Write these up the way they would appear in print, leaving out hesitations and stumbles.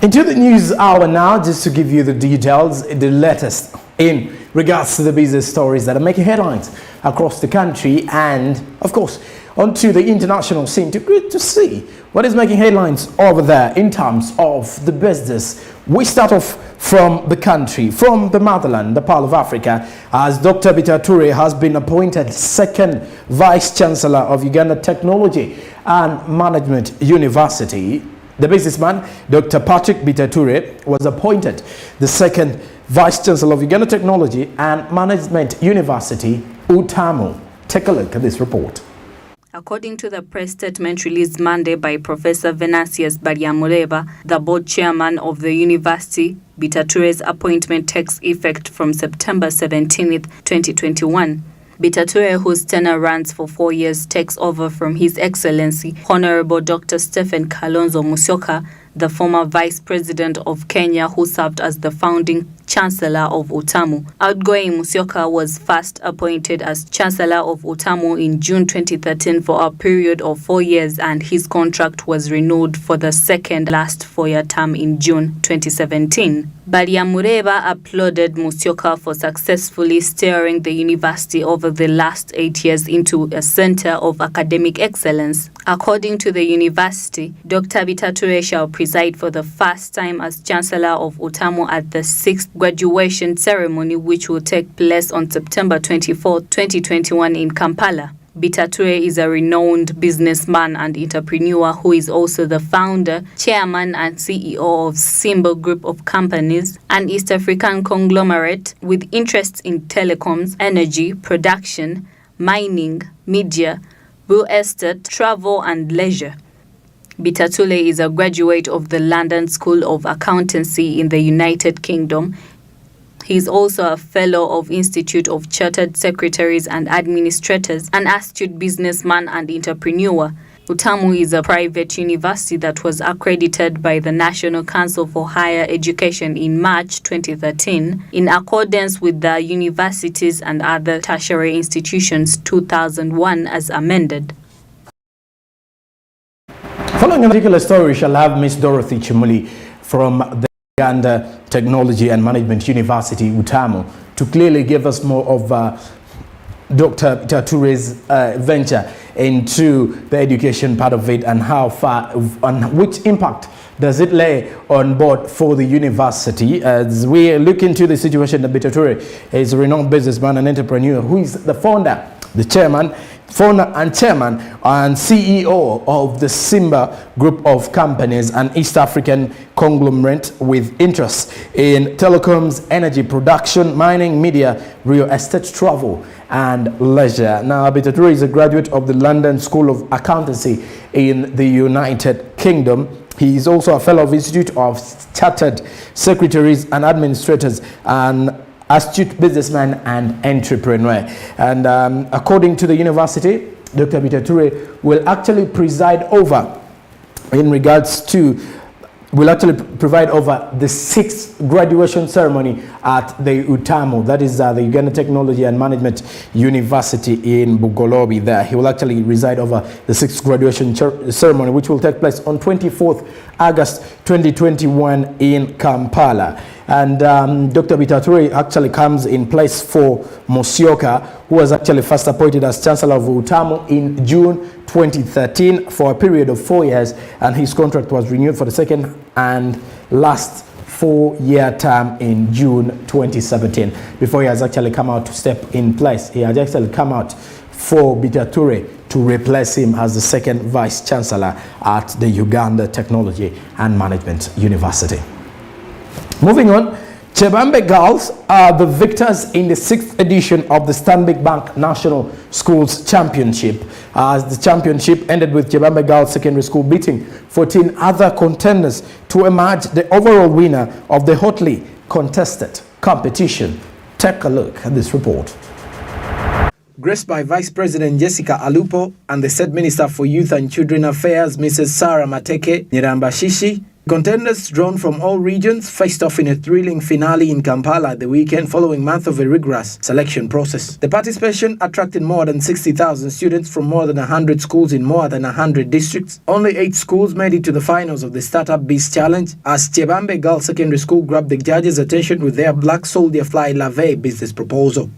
Into the news hour now, just to give you the details, the latest in regards to the business stories that are making headlines across the country, and of course onto the international scene to see what is making headlines over there in terms of the business. We start off from the country, from the motherland, the Pearl of Africa, as Dr. Bitta Toure has been appointed second Vice Chancellor of Uganda Technology and Management University. The businessman, Dr. Patrick Bitta Toure, was appointed the second Vice Chancellor of Uganda Technology and Management University, UTAMU. Take a look at this report. According to the press statement released Monday by Professor Venantius Barryamureba, the board chairman of the university, Bitta Toure's appointment takes effect from September 17, 2021. Bitta Toure, whose tenure runs for 4 years, takes over from His Excellency Honorable Dr. Stephen Kalonzo Musyoka, the former Vice President of Kenya, who served as the founding Chancellor of UTAMU. Outgoing Musyoka was first appointed as Chancellor of UTAMU in June 2013 for a period of 4 years, and his contract was renewed for the second last 4-year term in June 2017. Barryamureba applauded Musyoka for successfully steering the university over the last 8 years into a center of academic excellence. According to the university, Dr. Bitta Toure shall preside for the first time as Chancellor of UTAMU at the 6th graduation ceremony, which will take place on September 24, 2021 in Kampala. Bitta Toure is a renowned businessman and entrepreneur who is also the founder, chairman and CEO of Symbol Group of Companies, an East African conglomerate with interests in telecoms, energy, production, mining, media, real estate, travel and leisure. Bitta Toure is a graduate of the London School of Accountancy in the United Kingdom. He is also a fellow of Institute of Chartered Secretaries and Administrators, an astute businessman and entrepreneur. UTAMU is a private university that was accredited by the National Council for Higher Education in March 2013, in accordance with the Universities and Other Tertiary Institutions 2001 as amended. Following a particular story, we shall have Miss Dorothy Chimuli from the Uganda Technology and Management University, UTAMU, to clearly give us more of Dr. Bitta Toure's venture into the education part of it, and how far, and which impact does it lay on board for the university. As we look into the situation, that Bitta Toure is a renowned businessman and entrepreneur who is the founder and chairman and CEO of the Simba Group of Companies, an East African conglomerate with interests in telecoms, energy production, mining, media, real estate, travel and leisure. Now, Bitta Toure is a graduate of the London School of Accountancy in the United Kingdom. He is also a fellow of Institute of Chartered Secretaries and Administrators, and astute businessman and entrepreneur. And according to the university, Dr. Bitta Toure will actually preside over the 6th graduation ceremony at the UTAMU, that is the Uganda Technology and Management University in Bugolobi. There he will actually reside over the 6th graduation ceremony, which will take place on 24th August 2021 in Kampala. And Dr. Bitta Toure actually comes in place for Musyoka, who was actually first appointed as Chancellor of UTAMU in June 2013 for a period of 4 years, and his contract was renewed for the second and last 4-year term in June 2017. Before he has actually come out to step in place, he has actually come out for Bitta Toure to replace him as the second Vice Chancellor at the Uganda Technology and Management University. Moving on, Chebambe Girls are the victors in the 6th edition of the Stanbic Bank National Schools Championship, as the championship ended with Chebambe Girls Secondary School beating 14 other contenders to emerge the overall winner of the hotly contested competition. Take a look at this report. Graced by Vice President Jessica Alupo and the said Minister for Youth and Children Affairs, Mrs. Sarah Mateke Nyirambashishi, Contenders drawn from all regions faced off in a thrilling finale in Kampala at the weekend following months of a rigorous selection process. The participation attracted more than 60,000 students from more than 100 schools in more than 100 districts. Only 8 schools made it to the finals of the Startup Beast Challenge as Chebambe Girls Secondary School grabbed the judges' attention with their Black Soldier Fly Lave business proposal.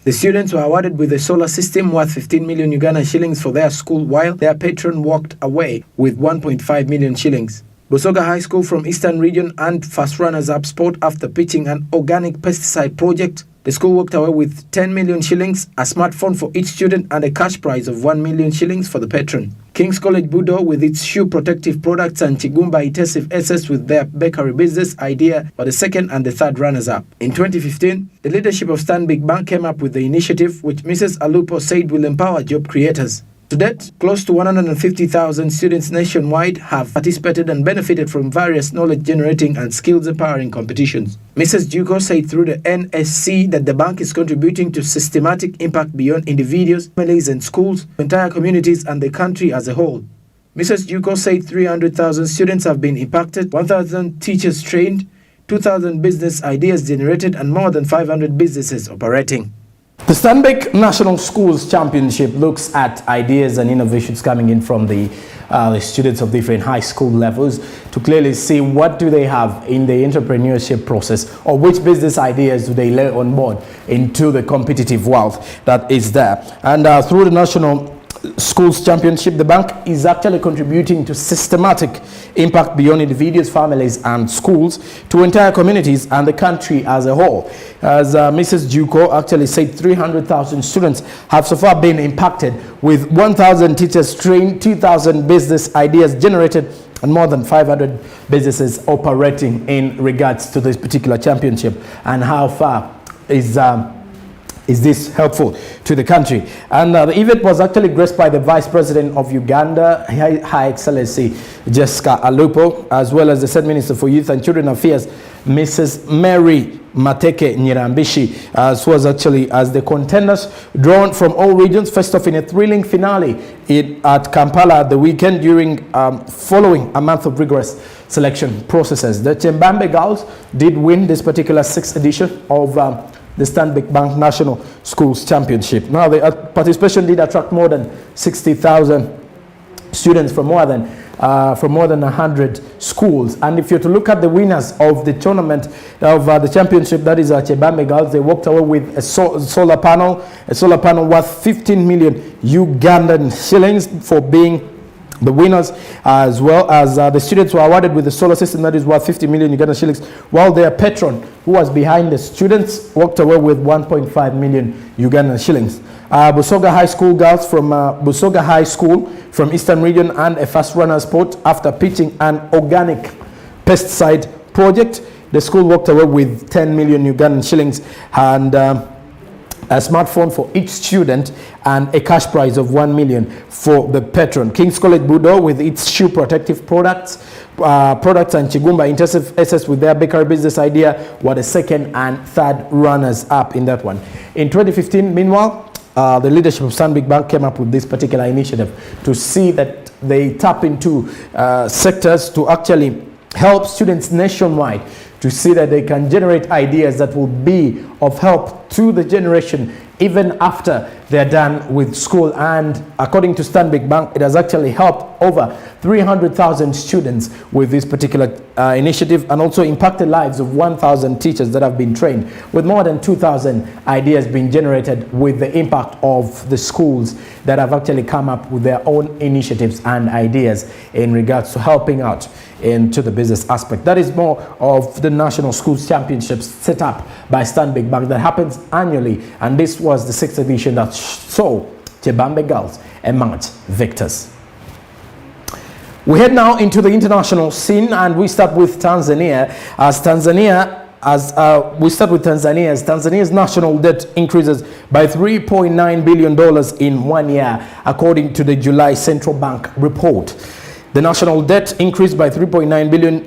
The students were awarded with a solar system worth 15 million Ugandan shillings for their school, while their patron walked away with 1.5 million shillings. Busoga High School from Eastern Region and first runners-up sport after pitching an organic pesticide project. The school walked away with 10 million shillings, a smartphone for each student and a cash prize of 1 million shillings for the patron. King's College Budo with its shoe protective products and Chigumba Intensive SS with their bakery business idea were the second and the third runners-up. In 2015, the leadership of Stanbic Bank came up with the initiative which Mrs. Alupo said will empower job creators. To date, close to 150,000 students nationwide have participated and benefited from various knowledge-generating and skills-empowering competitions. Mrs. Juko said through the NSC that the bank is contributing to systematic impact beyond individuals, families and schools, entire communities and the country as a whole. Mrs. Juko said 300,000 students have been impacted, 1,000 teachers trained, 2,000 business ideas generated and more than 500 businesses operating. The Stanbic National Schools Championship looks at ideas and innovations coming in from the students of different high school levels to clearly see what do they have in the entrepreneurship process or which business ideas do they lay on board into the competitive world that is there. And through the National Schools Championship, the bank is actually contributing to systematic impact beyond individuals, families and schools to entire communities and the country as a whole. As Mrs. Juko actually said, 300,000 students have so far been impacted with 1,000 teachers trained, 2,000 business ideas generated and more than 500 businesses operating in regards to this particular championship. And how far is this helpful to the country? And the event was actually graced by the Vice President of Uganda, High Excellency Jessica Alupo, as well as the State Minister for Youth and Children Affairs, Mrs. Mary Mateke Nyirambishi, as was actually as the contenders drawn from all regions faced off in a thrilling finale at Kampala at the weekend during following a month of rigorous selection processes. The Chebambe Girls did win this particular 6th edition of the Stanbic Bank National Schools Championship. Now, the participation did attract more than 60,000 students from more than 100 schools. And if you're to look at the winners of the tournament of the championship, that is Chebambe Girls, they walked away with a solar panel worth 15 million Ugandan shillings for being the winners, as well as the students were awarded with the solar system that is worth 50 million Ugandan shillings, while their patron, who was behind the students, walked away with 1.5 million Ugandan shillings. Busoga High School girls from Busoga High School from Eastern Region and a first runner sport after pitching an organic pesticide project. The school walked away with 10 million Ugandan shillings and a smartphone for each student and a cash prize of 1 million for the patron. King's College Budo with its shoe protective products and Chigumba Intensive SS with their bakery business idea were the second and third runners up in that one. In 2015, meanwhile, the leadership of Stanbic Bank came up with this particular initiative to see that they tap into sectors to actually help students nationwide to see that they can generate ideas that will be of help to the generation even after they're done with school. And according to Stanbic Bank, it has actually helped over 300,000 students with this particular initiative, and also impacted lives of 1,000 teachers that have been trained, with more than 2,000 ideas being generated with the impact of the schools that have actually come up with their own initiatives and ideas in regards to helping out into the business aspect. That is more of the National Schools Championships set up by Stanbic Bank that happens annually, and this was the 6th edition that saw Chebambe Girls emerge victors. We head now into the international scene, and we start with Tanzania. Tanzania's national debt increases by $3.9 billion in 1 year, according to the July Central Bank report. The national debt increased by $3.9 billion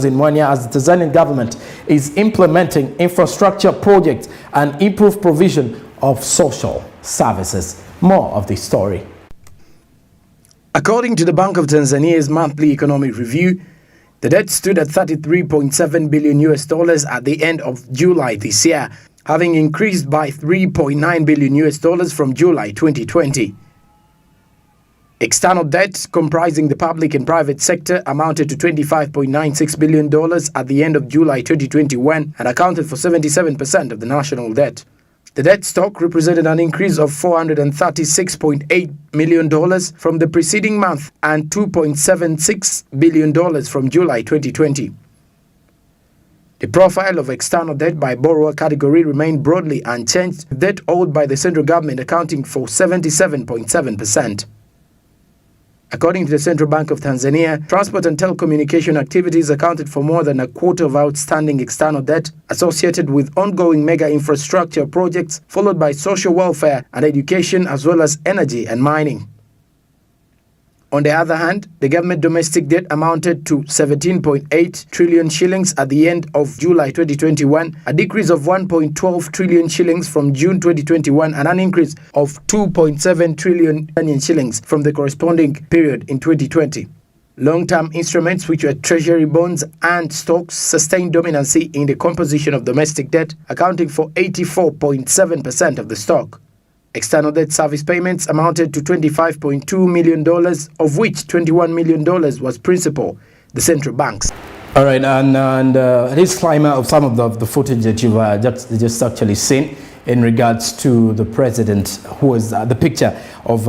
in 1 year as the Tanzanian government is implementing infrastructure projects and improved provision of social services. More of this story. According to the Bank of Tanzania's monthly economic review, The debt stood at $33.7 billion at the end of July this year, having increased by $3.9 billion from July 2020. External debt, comprising the public and private sector, amounted to $25.96 billion at the end of July 2021 and accounted for 77% of the national debt. The debt stock represented an increase of $436.8 million from the preceding month and $2.76 billion from July 2020. The profile of external debt by borrower category remained broadly unchanged, with debt owed by the central government accounting for 77.7%. According to the Central Bank of Tanzania, transport and telecommunication activities accounted for more than a quarter of outstanding external debt associated with ongoing mega infrastructure projects, followed by social welfare and education, as well as energy and mining. On the other hand, the government domestic debt amounted to 17.8 trillion shillings at the end of July 2021, a decrease of 1.12 trillion shillings from June 2021 and an increase of 2.7 trillion shillings from the corresponding period in 2020. Long-term instruments, which were treasury bonds and stocks, sustained dominancy in the composition of domestic debt, accounting for 84.7% of the stock. External debt service payments amounted to $25.2 million, of which $21 million was principal, the central banks. All right, and this climate of some of the footage that you've just actually seen in regards to the president, who was the picture of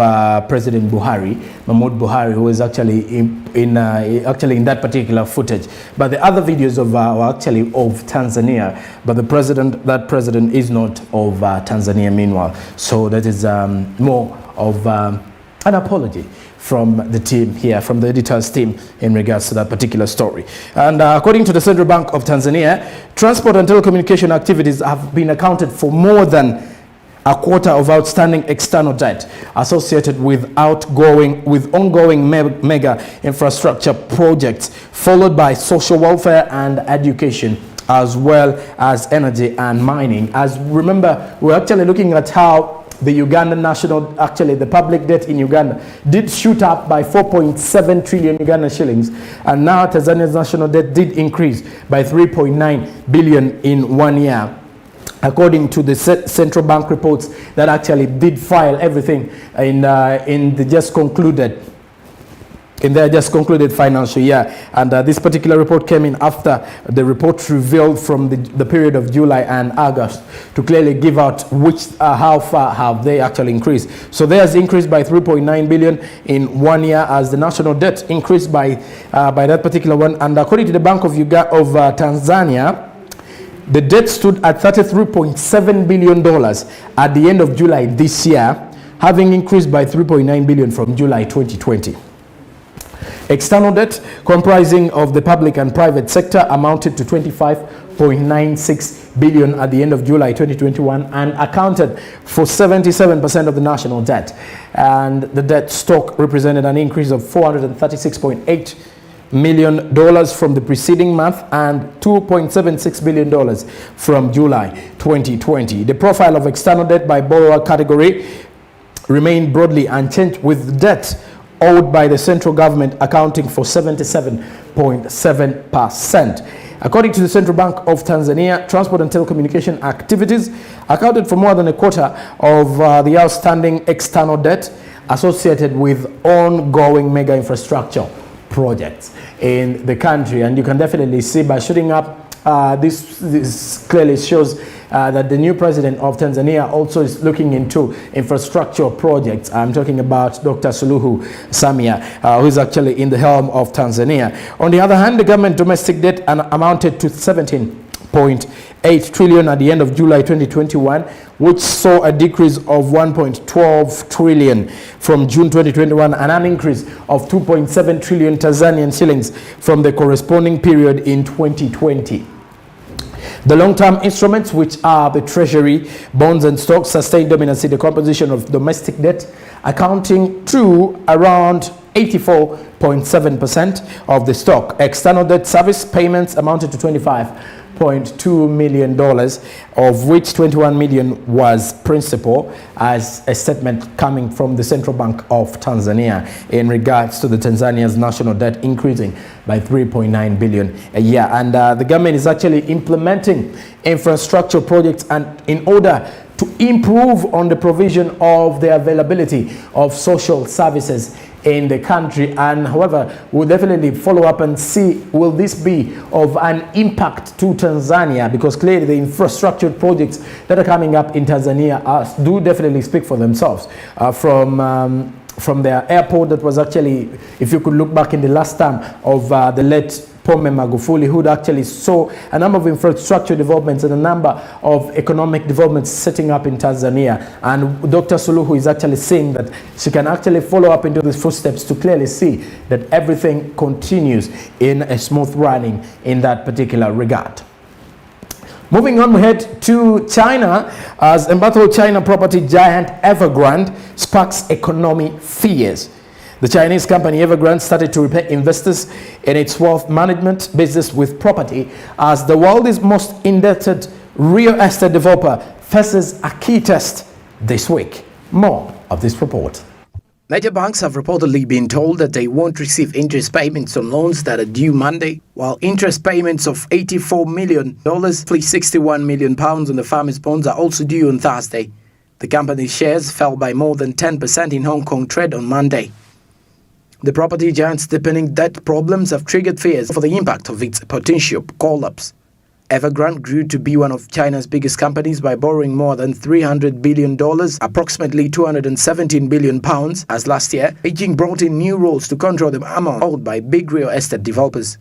President Buhari, Mahmoud Buhari, who was actually in that particular footage. But the other videos were actually of Tanzania, but that president is not of Tanzania meanwhile. So that is more of an apology from the team here, from the editor's team, in regards to that particular story. And according to the Central Bank of Tanzania, transport and telecommunication activities have been accounted for more than a quarter of outstanding external debt associated with ongoing mega infrastructure projects, followed by social welfare and education, as well as energy and mining. As remember, we're actually looking at how the the public debt in Uganda did shoot up by 4.7 trillion Ugandan shillings, and now Tanzania's national debt did increase by 3.9 billion in 1 year, according to the central bank reports that actually did file everything in their just concluded financial year. And this particular report came in after the report revealed from the period of July and August to clearly give out how far have they actually increased. So theirs increased by 3.9 billion in 1 year, as the national debt increased by that particular one. And according to the Bank of Tanzania, the debt stood at $33.7 billion at the end of July this year, having increased by 3.9 billion from July 2020. External debt, comprising of the public and private sector, amounted to 25.96 billion at the end of July 2021 and accounted for 77% of the national debt. And the debt stock represented an increase of $436.8 million from the preceding month and $2.76 billion from July 2020. The profile of external debt by borrower category remained broadly unchanged, with debt owed by the central government accounting for 77.7%. According to the Central Bank of Tanzania, transport and telecommunication activities accounted for more than a quarter of the outstanding external debt associated with ongoing mega infrastructure projects in the country. And you can definitely see by shooting up, this clearly shows that the new president of Tanzania also is looking into infrastructure projects. I'm talking about Dr. Suluhu Samia, who is actually in the helm of Tanzania. On the other hand, the government domestic debt amounted to 17.8 trillion at the end of July 2021, which saw a decrease of 1.12 trillion from June 2021 and an increase of 2.7 trillion Tanzanian shillings from the corresponding period in 2020. The long-term instruments, which are the treasury, bonds and stocks, sustained dominancy in the composition of domestic debt, accounting to around 84.7% of the stock. External debt service payments amounted to $25 $10.2 million, of which $21 million was principal, as a statement coming from the Central Bank of Tanzania in regards to the Tanzania's national debt increasing by 3.9 billion a year. And the government is actually implementing infrastructure projects and in order to improve on the provision of the availability of social services in the country. And however, we'll definitely follow up and see, will this be of an impact to Tanzania, because clearly the infrastructure projects that are coming up in Tanzania do definitely speak for themselves. From their airport that was actually, if you could look back in the last term of the late Pombe Magufuli, who actually saw a number of infrastructure developments and a number of economic developments setting up in Tanzania. And Dr. Suluhu is actually saying that she can actually follow up into these footsteps to clearly see that everything continues in a smooth running in that particular regard. Moving on, we head to China as embattled China property giant Evergrande sparks economy fears. The Chinese company Evergrande started to repay investors in its wealth management business with property as the world's most indebted real estate developer faces a key test this week. More of this report. Major banks have reportedly been told that they won't receive interest payments on loans that are due Monday, while interest payments of $84 million, plus 61 million pounds on the farmers' bonds are also due on Thursday. The company's shares fell by more than 10% in Hong Kong trade on Monday. The property giant's deepening debt problems have triggered fears for the impact of its potential collapse. Evergrande grew to be one of China's biggest companies by borrowing more than $300 billion, approximately 217 billion pounds, as last year, Beijing brought in new rules to control the amount owed by big real estate developers.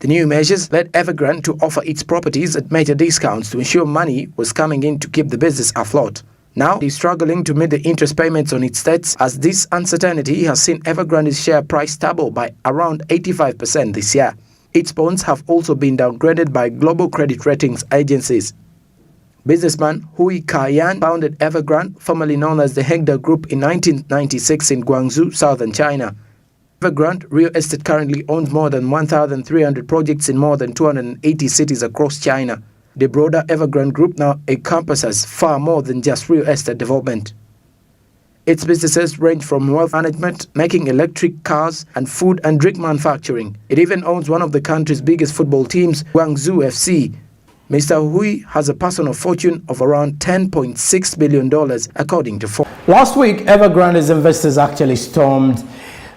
The new measures led Evergrande to offer its properties at major discounts to ensure money was coming in to keep the business afloat. Now, it is struggling to meet the interest payments on its debts, as this uncertainty has seen Evergrande's share price tumble by around 85% this year. Its bonds have also been downgraded by global credit ratings agencies. Businessman Hui Ka-yan founded Evergrande, formerly known as the Hengda Group, in 1996 in Guangzhou, southern China. Evergrande Real Estate currently owns more than 1,300 projects in more than 280 cities across China. The broader Evergrande Group now encompasses far more than just real estate development. Its businesses range from wealth management, making electric cars, and food and drink manufacturing. It even owns one of the country's biggest football teams, Guangzhou FC. Mr. Hui has a personal fortune of around $10.6 billion, according to Forbes. Last week, Evergrande's investors actually stormed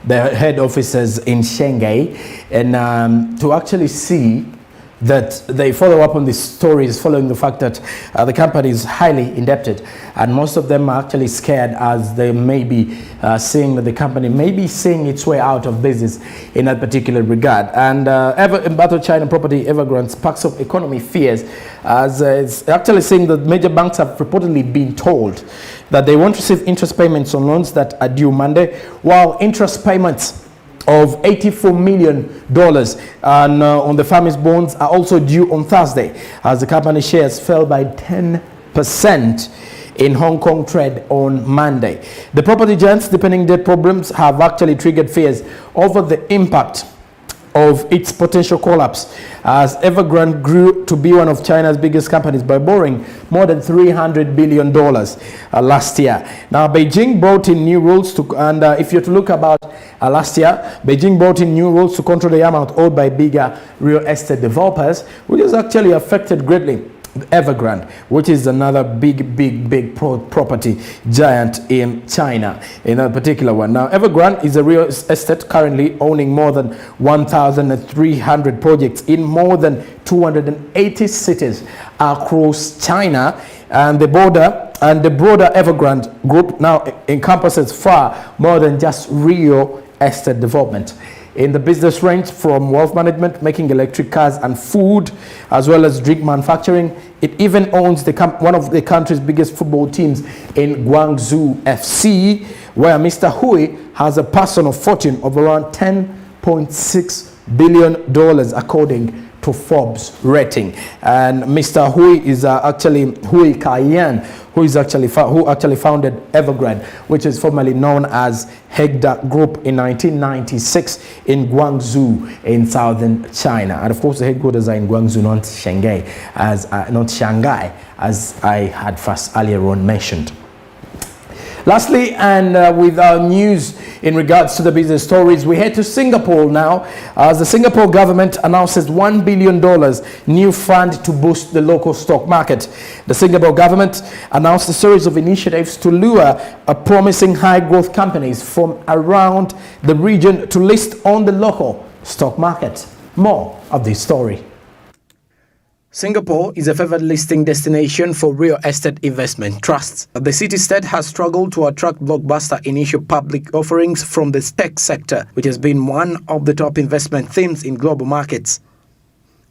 their head offices in Shanghai and to actually see that they follow up on these stories following the fact that the company is highly indebted, and most of them are actually scared as they may be seeing that the company may be seeing its way out of business in that particular regard. And embattled China property Evergrande sparks of economy fears, as it's actually saying that major banks have reportedly been told that they won't receive interest payments on loans that are due Monday, while interest payments of $84 million and on the farmers' bonds are also due on Thursday, as the company shares fell by 10% in Hong Kong trade on Monday. The property giant's deepening debt problems have actually triggered fears over the impact of its potential collapse, as Evergrande grew to be one of China's biggest companies by borrowing more than $300 billion last year. Now, Beijing brought in new rules to, and if you're to look about last year, Beijing brought in new rules to control the amount owed by bigger real estate developers, which has actually affected greatly Evergrande, which is another big property giant in China, in a particular one. Now, Evergrande is a real estate currently owning more than 1,300 projects in more than 280 cities across China, and the broader Evergrande group now encompasses far more than just real estate development. In the business range from wealth management, making electric cars, and food, as well as drink manufacturing. It even owns one of the country's biggest football teams in Guangzhou FC, where Mr. Hui has a personal fortune of around $10.6 billion, according to Forbes rating. And Mr. Hui is Hui Ka-yan, who actually founded Evergrande, which is formerly known as Hegda Group, in 1996 in Guangzhou in southern China. And of course, the headquarters are in Guangzhou, not Shanghai, as I had first earlier on mentioned. Lastly, and with our news in regards to the business stories, we head to Singapore now, as the Singapore government announces $1 billion new fund to boost the local stock market. The Singapore government announced a series of initiatives to lure promising high-growth companies from around the region to list on the local stock market. More of this story. Singapore is a favored listing destination for real estate investment trusts. The city-state has struggled to attract blockbuster initial public offerings from the tech sector, which has been one of the top investment themes in global markets.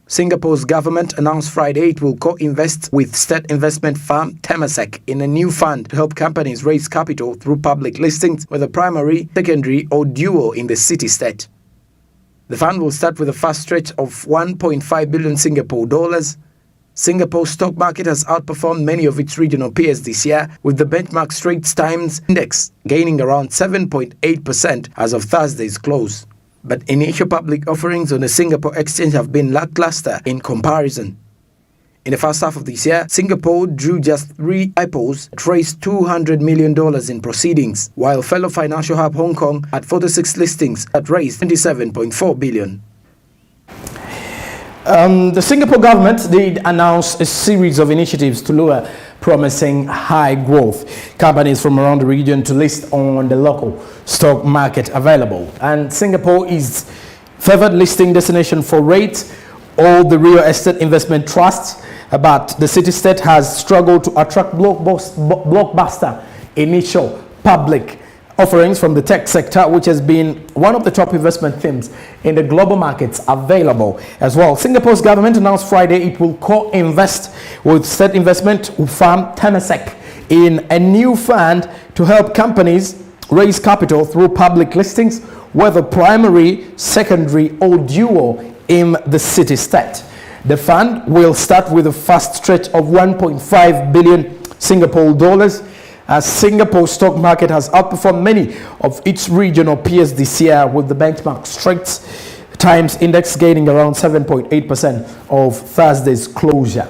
Singapore's government announced Friday it will co-invest with state investment firm Temasek in a new fund to help companies raise capital through public listings, whether primary, secondary or dual in the city-state. The fund will start with a first stretch of 1.5 billion Singapore dollars. Singapore's stock market has outperformed many of its regional peers this year, with the benchmark Straits Times Index gaining around 7.8% as of Thursday's close. But initial public offerings on the Singapore Exchange have been lackluster in comparison. In the first half of this year, Singapore drew just 3 IPOs that raised $200 million in proceedings, while fellow financial hub Hong Kong had 46 listings that raised $27.4 billion. The Singapore government did announce a series of initiatives to lure promising high-growth companies from around the region to list on the local stock market available. And Singapore is favored listing destination for REITs, all the real estate investment trusts, but the city-state has struggled to attract blockbuster initial public offerings from the tech sector, which has been one of the top investment themes in the global markets available as well. Singapore's government announced Friday it will co-invest with state investment firm Temasek in a new fund to help companies raise capital through public listings, whether primary, secondary or dual in the city-state. The fund will start with a first stretch of 1.5 billion Singapore dollars, as Singapore's stock market has outperformed many of its regional peers this year, with the benchmark Straits Times Index gaining around 7.8% of Thursday's closure.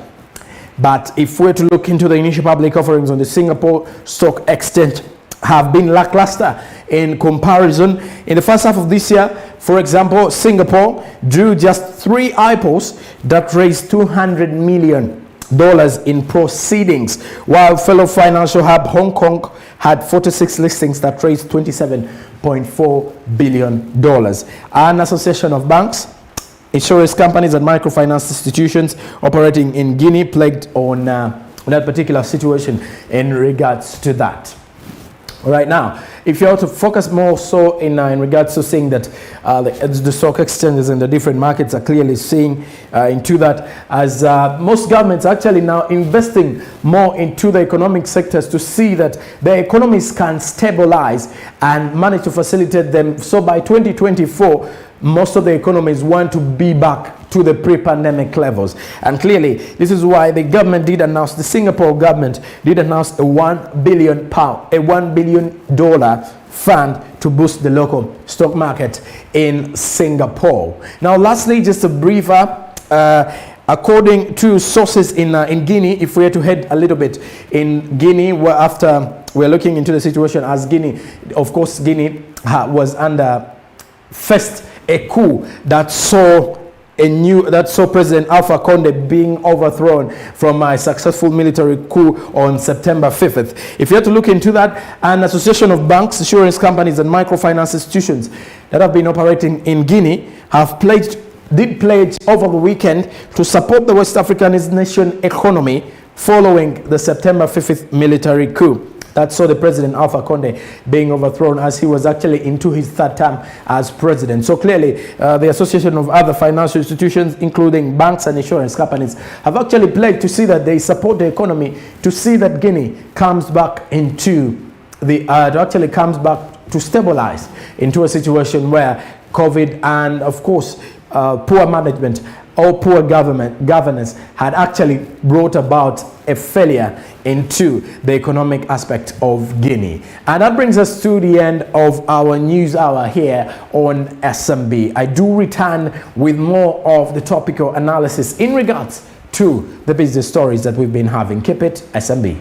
But if we're to look into the initial public offerings on the Singapore Stock Exchange, have been lackluster in comparison. In the first half of this year, for example, Singapore drew just 3 IPOs that raised $200 million in proceedings, while fellow financial hub Hong Kong had 46 listings that raised $27.4 billion. An association of banks, insurance companies and microfinance institutions operating in Guinea plagued on that particular situation in regards to that. Right now, if you are to focus more so in regards to saying that the stock exchanges and the different markets are clearly seeing into that, as most governments are actually now investing more into the economic sectors to see that the economies can stabilize and manage to facilitate them. So by 2024, most of the economies want to be back to the pre-pandemic levels. And clearly, this is why the government did announce, the Singapore government did announce a £1 billion fund to boost the local stock market in Singapore. Now, lastly, just a brief according to sources in Guinea, if we are to head a little bit in Guinea, where after we're looking into the situation as Guinea, of course, Guinea was under first a coup that saw President Alpha Conde being overthrown from a successful military coup on September 5th. If you have to look into that, an association of banks, insurance companies and microfinance institutions that have been operating in Guinea did pledge over the weekend to support the West African nation economy following the September 5th military coup that saw the President Alpha Conde being overthrown as he was actually into his 3rd term as president. So clearly, the association of other financial institutions, including banks and insurance companies, have actually pledged to see that they support the economy, to see that Guinea comes back into to stabilize into a situation where COVID and, of course, poor management or poor governance had actually brought about a failure into the economic aspect of Guinea. And that brings us to the end of our news hour here on SMB. I do return with more of the topical analysis in regards to the business stories that we've been having. Keep it SMB.